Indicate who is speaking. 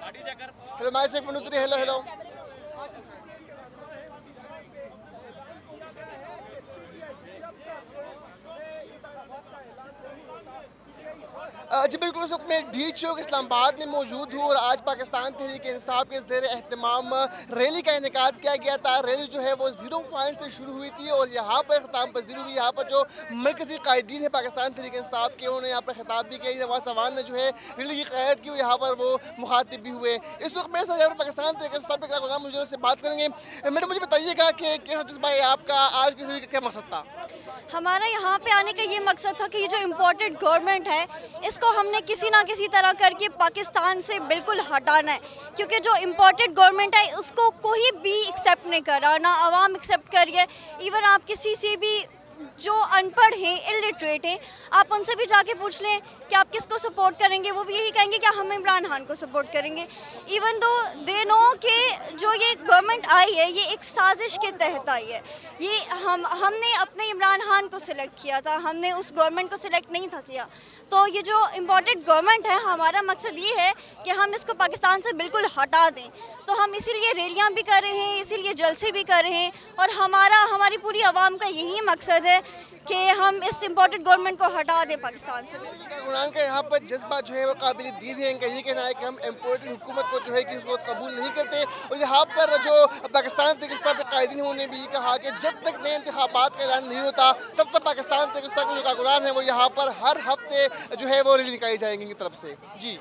Speaker 1: Hello mic check 1 2 3 hello hello. जी बिल्कुल, इस वक्त मैं डी चौक इस्लामाबाद में मौजूद हूँ और आज पाकिस्तान तहरीक इंसाफ के ज़ेर एहतमाम रैली का इनेकाद किया गया था। रैली जो है वो 0 पॉइंट से शुरू हुई थी और यहाँ पर ख़िताम पजीर हुई। यहाँ पर जो मरकज़ी कायदीन है पाकिस्तान तहरीक इंसाफ के, उन्होंने यहाँ पर खिताब भी किया। नवाज सवान ने जो है रैली की क़यादत की, यहाँ पर वो मुखातिब भी हुए। इस वक्त मैं यहाँ पर पाकिस्तान तहरीक इंसाफ के कारकुनान मुझे से बात करेंगे। मैडम मुझे बताइएगा कि भाई आपका आज की रैली का क्या मकसद था?
Speaker 2: हमारा यहाँ पे आने का ये मकसद था कि ये जो इम्पोर्टेड गवर्नमेंट है इसको हमने किसी ना किसी तरह करके पाकिस्तान से बिल्कुल हटाना है, क्योंकि जो इम्पोर्टेड गवर्नमेंट है उसको कोई भी एक्सेप्ट नहीं कर रहा, ना आवाम एक्सेप्ट कर रही है। इवन आप किसी से भी जो अनपढ़ हैं, इलिटरेट हैं, आप उनसे भी जाके पूछ लें कि आप किसको सपोर्ट करेंगे, वो भी यही कहेंगे कि हम इमरान खान को सपोर्ट करेंगे। इवन दो दे नो कि जो ये गवर्नमेंट आई है ये एक साजिश के तहत आई है। ये हमने अपने इमरान खान को सिलेक्ट किया था, हमने उस गवर्नमेंट को सिलेक्ट नहीं था किया। तो ये जो इम्पोर्टेड गवर्नमेंट है, हमारा मकसद ये है कि हम इसको पाकिस्तान से बिल्कुल हटा दें। तो हम इसीलिए रैलियाँ भी कर रहे हैं, इसीलिए जलसे भी कर रहे हैं और हमारी पूरी आवाम का यही मकसद है कि हम इस इम्पोर्टेड गवर्नमेंट को हटा दें पाकिस्तान से।
Speaker 1: कारकुनान का यहाँ पर जज्बा जो है वो काबिल दीद है। इनका ये कहना है कि हम इम्पोर्टेड हुकूमत को जो है कि उसको कबूल नहीं करते। और यहाँ पर जो पाकिस्तान तहरीक इंसाफ के कायदीन उन्होंने भी कहा कि जब तक नए इंतखाबात का ऐलान नहीं होता तब तक पाकिस्तान तहरीक इंसाफ के जो कारकुनान है वो यहाँ पर हर हफ्ते जो है वो रैली निकाली जाएंगी इनकी तरफ से। जी।